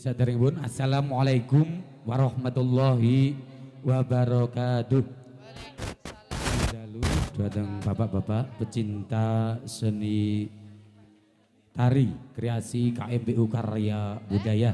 Saderengipun assalamualaikum warahmatullahi wabarakatuh. Dalu datang bapak-bapak pecinta seni tari kreasi KMBU Karya Budaya.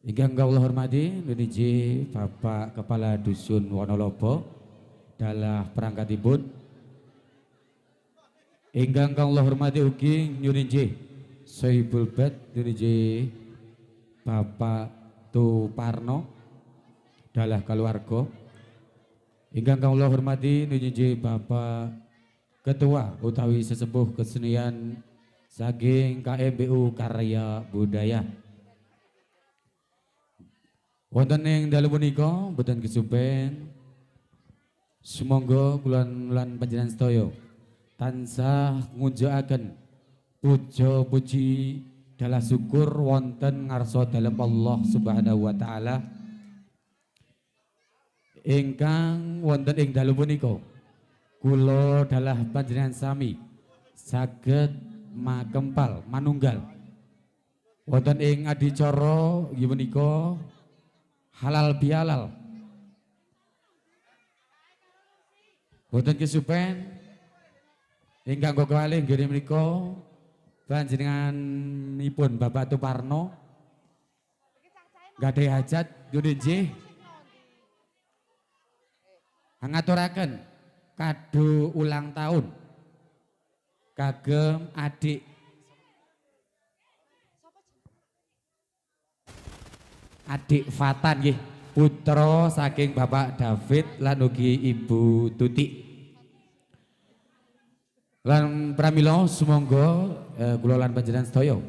Ingkang kawula hormati nuniji Bapak Kepala Dusun Wonolobo dalah perangkatipun. Ingkang kawula hormati ugi nyuninji Sohibul Bed nuniji Bapak Tuparno dalah keluarga. Ingkang kawula hormati nuniji Bapak Ketua utawi sesepuh kesenian saking KMBU Karya Budaya. Wonten ing dalu punika boten kesupen sumangga kula lan panjenengan sedaya tansah ngunjukaken puja puji dalah syukur wonten ngarsa dalem Allah Subhanahu wa taala ingkang wonten ing dalu punika kula dalah panjenengan sami saged makempal manunggal wonten ing adicara inggih punika halal bihalal. Boten kesupen ingkang kekalih nggih menika panjenenganipun Bapak Tuparno gadhah hajat nggih ngaturaken kado ulang tahun kagem adik Fatan nggih putra saking Bapak David lan ugi Ibu Tuti. Lan pramila sumangga kula lan panjenengan sedaya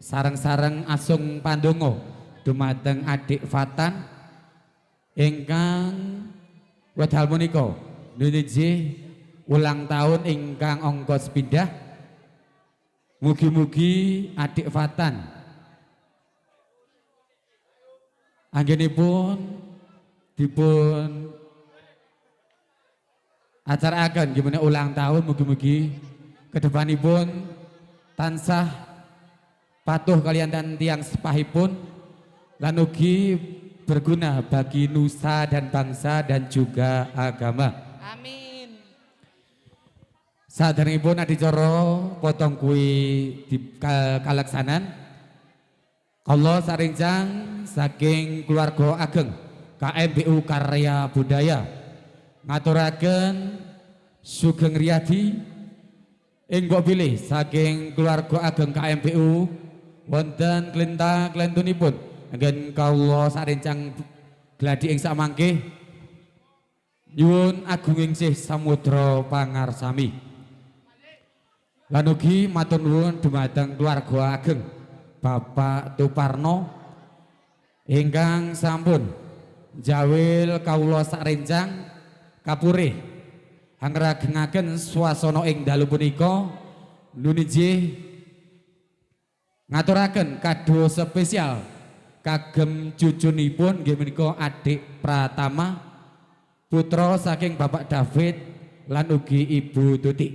sareng-sareng asung pandonga dumateng adik Fatan ingkang wedal punika nuniji ulang tahun ingkang angka sepindhah. Mugi-mugi adik Fatan anggenipun dipun acaraaken gimana ulang tahun mugi-mugi kedepanipun tansah patuh kalian dan tiang sepahipun lan ugi berguna bagi nusa dan bangsa dan juga agama. Amin. Saderengipun adicara potong kuwi di kalaksanan Allah sarenjang saking keluarga ageng KMBU Karya Budaya ngaturaken sugeng riyadi enggo bilih saking keluarga ageng KMBU wonten klentah-klentunipun anggen kawula sarenjang gladi ing samangke nyuwun agunging sih samudra pangarsami lan ugi matur nuwun dumateng keluarga ageng Bapak Tuparno ingkang sampun jawil kawula sarenjang kapurih angragengaken swasana ing dalu punika nuniji ngaturaken kado spesial kagem cucunipun nggih menika adik Pratama putra saking Bapak David lan ugi Ibu Tuti.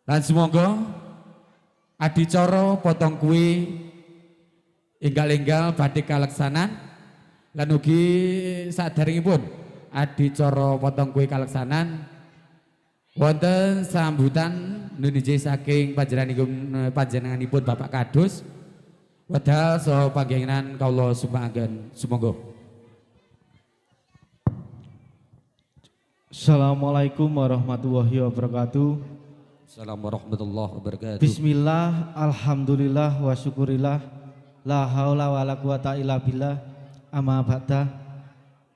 Lan semoga adicara potong kuwi enggal-enggal badhe kaleksanan lan ugi saderengipun adicara potong kuwi kaleksanan wonten sambutan nuniji saking panjenenganipun Bapak Kadus wedal saha panggengan kawula sumangen sumangga. Assalamualaikum warahmatullahi wabarakatuh. Assalamualaikum warahmatullahi wabarakatuh. Bismillah, alhamdulillah wa syukurillah, la haula wa la quwata illa billah, amma ba'da.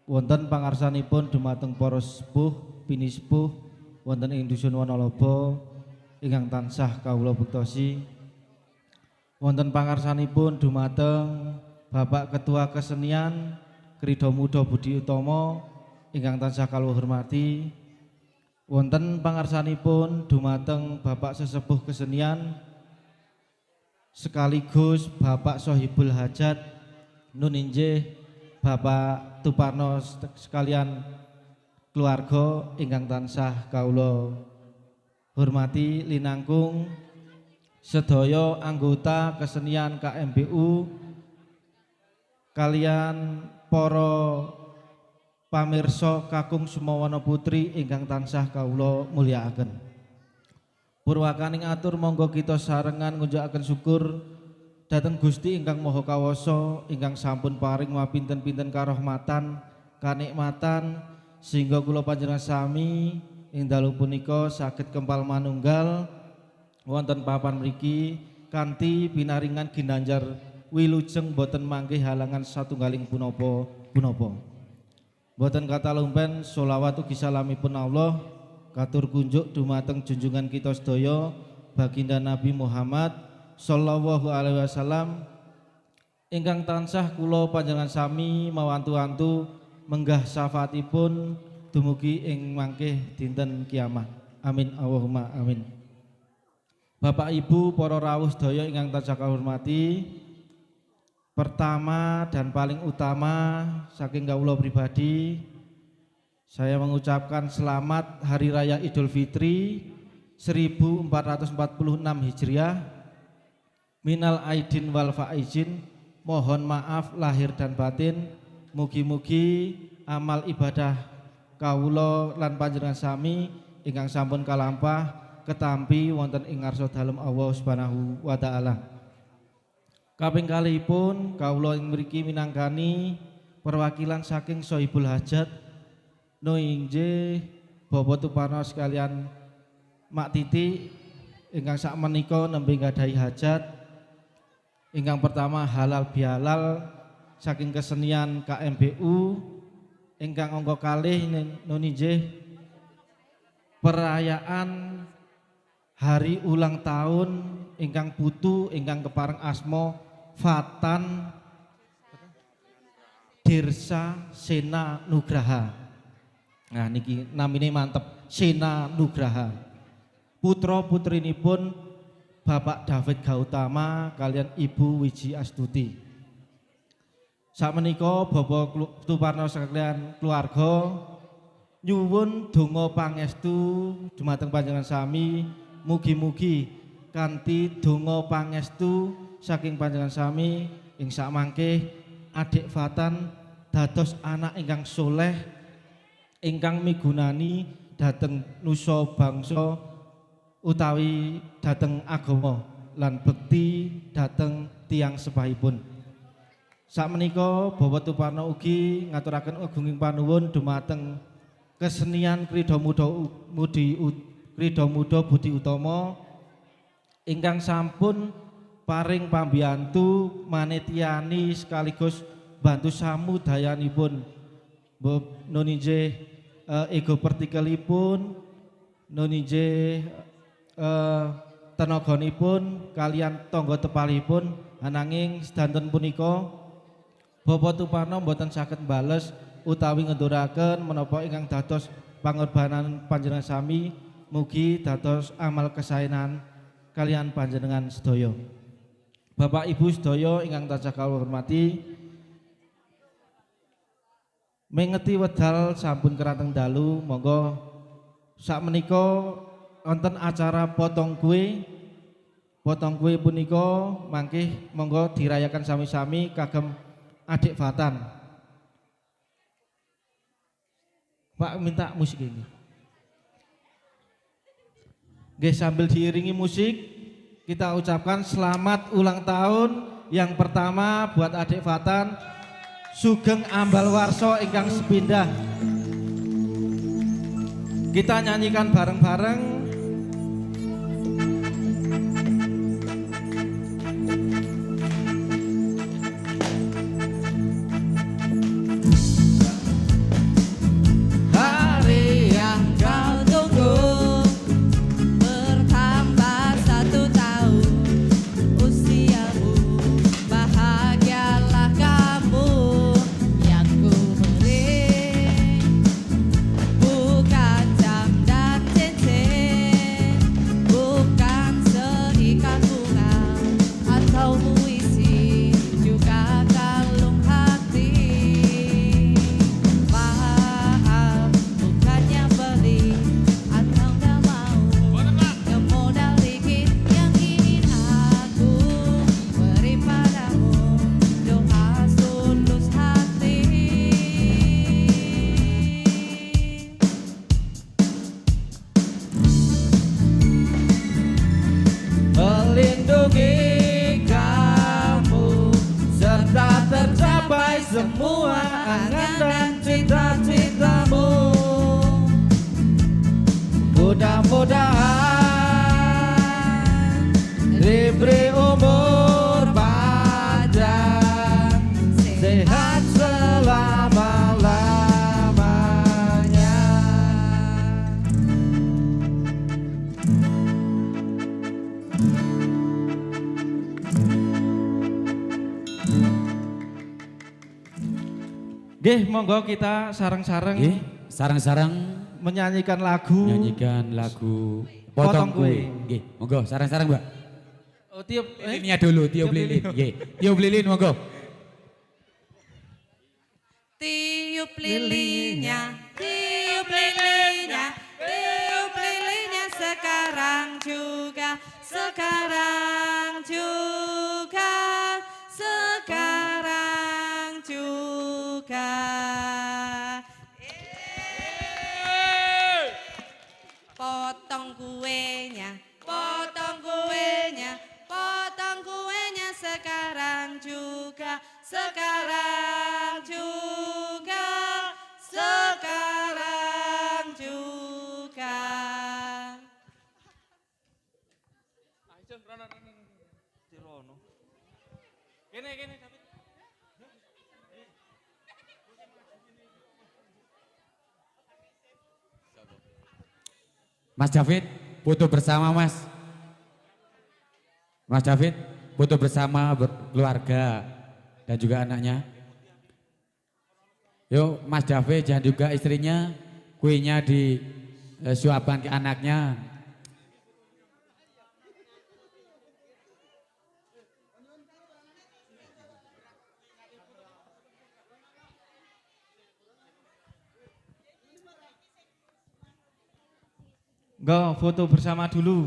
Wonten pangarsanipun dumateng para sepuh, pinisepuh wonten ing dusun Wonolobo ingkang tansah kawula bektosi. Wonten pangarsanipun dumateng Bapak Ketua Kesenian Krida Muda Budi Utomo ingkang tansah kawula hormati. Wonten pangarsanipun dumateng Bapak Sesepuh Kesenian sekaligus Bapak Sohibul Hajat nuninjih Bapak Tuparno sekalian keluarga ingkang tansah kawula hormati linangkung sedaya anggota kesenian KMBU kalian para pamirsa kakung Sumawana Putri ingkang tansah kawula mulyakaken. Purwakaning atur monggo kita sarengan ngunjukaken syukur dhateng Gusti ingkang Maha Kawasa ingkang sampun paring mapinten-pinten karahmatan kanikmatan sehingga kula panjenengan sami ing dalu punika saged kempal manunggal wonten papan mriki kanthi pinaringan ginanjar wilujeng boten manggih halangan satunggaling punapa-punapa. Boten kata lumpen sholawat ugi salamipun Allah katur kunjuk dumateng junjungan kita sedaya baginda Nabi Muhammad sallallahu alaihi wasallam ingkang tansah kula panjenengan sami mawantu-wantu menggah syafaatipun dumugi ing mangkih dinten kiamat. Amin Allahumma amin. Bapak Ibu para rawuh sedaya ingkang tansah kula hormati, pertama dan paling utama saking kawula pribadi saya mengucapkan selamat Hari Raya Idul Fitri 1446 Hijriah. Minal aidin wal faizin, mohon maaf lahir dan batin. Mugi-mugi amal ibadah kawula lan panjenengan sami ingkang sampun kalampah ketampi wonten ing ngarsa dalem Allah Subhanahu wa taala. Kaping kalihipun kawula ing mriki minangkani perwakilan saking Sohibul Hajat Noinje Bapak Tuparno sekalian Mak Titi ingkang sakmenika nembe nggadhahi hajat. Ingkang pertama halal bihalal saking kesenian KMBU, ingkang angka kalih noninje perayaan hari ulang tahun ingkang putu ingkang kepareng asma Fatan Dirsa Sena Nugraha. Nah niki namine mantep, Sena Nugraha. Putra putrinipun Bapak David Gautama kalian Ibu Wiji Astuti. Sakmenika Bapak Tuparno sekalian keluarga nyuwun donga pangestu dumateng panjenengan sami, mugi-mugi kanthi donga pangestu saking panjenengan sami ing sakmangke adik Fatan dados anak ingkang soleh ingkang migunani dhateng nusa bangsa utawi dhateng agama lan bekti dhateng tiyang sepahipun. Sakmenika Bapak Tuparno ugi ngaturaken agunging panuwun dumateng kesenian Krida Muda Budi Utama ingkang sampun paring pambiyantu manetiani sekaligus bantu samudayanipun noninje ego partikelipun noninje tenaganipun kalian tangga tepalipun ananging sedanten punika Bapak Tuparno mboten saged mbales utawi ngenduraken menapa ingkang dados pangorbanan panjenengan sami mugi dados amal kesaenan kalian panjenengan sedaya. Bapak Ibu sedaya ingkang tansah kawula hormati, mengeti wedal sampun kerateng dalu, monggo sakmenika wonten acara potong kue. Potong kue punika mangkih monggo dirayakan sami-sami kagem adik Fatan. Pak minta musik ini. Nggih sambil diiringi musik kita ucapkan selamat ulang tahun yang pertama buat adik Fatan Sugeng Ambal Warso ingkang sepindah. Kita nyanyikan bareng-bareng. Bukan jam dan cincin. angan dan cita-citamu. Mudah-mudahan diberi umur panjang, sehat selama-lamanya. Nggih, monggo kita sareng-sareng Nggih, sarang-sarang menyanyikan lagu nyanyikan lagu Potong Potong Kue. Kue. Nggih, monggo sarang-sarang, Mbak. Oh, tiup Lilinnya dulu, tiup lilin. Nggih, tiup lilin monggo. Tiup lilinnya, tiup lilinnya, tiup lilinnya sekarang juga, sekarang juga, sekarang juga. Potong kuenya, potong kuenya, potong kuenya sekarang juga, sekarang juga, sekarang juga. Mas David, foto bersama Mas. Mas David, foto bersama keluarga dan juga anaknya. Yuk Mas David dan juga istrinya, kuenya disuapkan ke anaknya. Go, foto bersama dulu.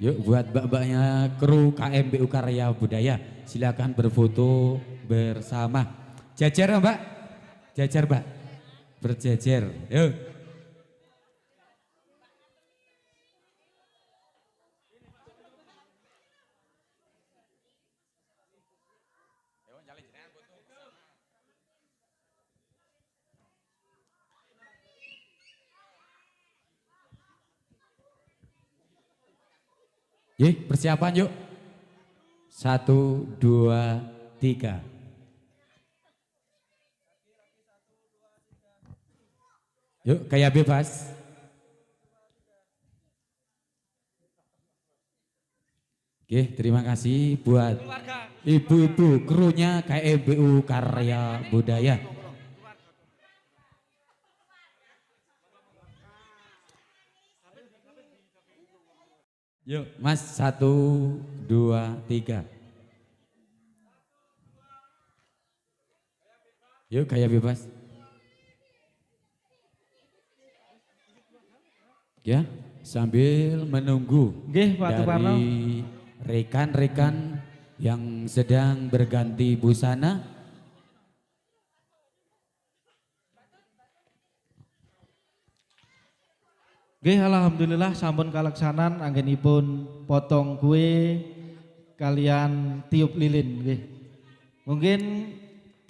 Yuk buat mbak-mbaknya kru KMBU Karya Budaya, silakan berfoto bersama. Jajar Mbak, jajar Mbak, berjajar. Yuk. Persiapan yuk. 1, 2, 3. Yuk, kayak bebas. Oke, terima kasih buat ibu-ibu krunya KMBU Karya Budaya. Yuk, Mas, 1, 2, 3. Yuk, kayak bebas. Ya, sambil menunggu Nggih, Pak Tuparno. dari rekan-rekan yang sedang berganti busana. Nggih, alhamdulillah sampun kaleksanan anggenipun potong kue kalian tiup lilin nggih. Mungkin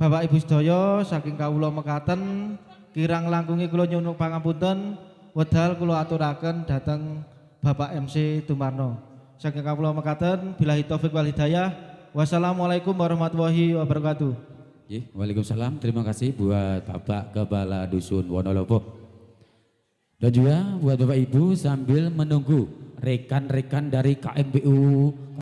Bapak Ibu sedaya saking kawula mekaten kirang langkungi kula nyuwun pangapunten wedal kula aturaken dhateng Bapak MC Tumarno. Saking kawula mekaten billahi taufik wal hidayah. Wassalamualaikum warahmatullahi wabarakatuh. Waalaikumsalam. Terima kasih buat Bapak Kepala Dusun Wonolopo. Dan juga buat Bapak Ibu sambil menunggu rekan-rekan dari KMBU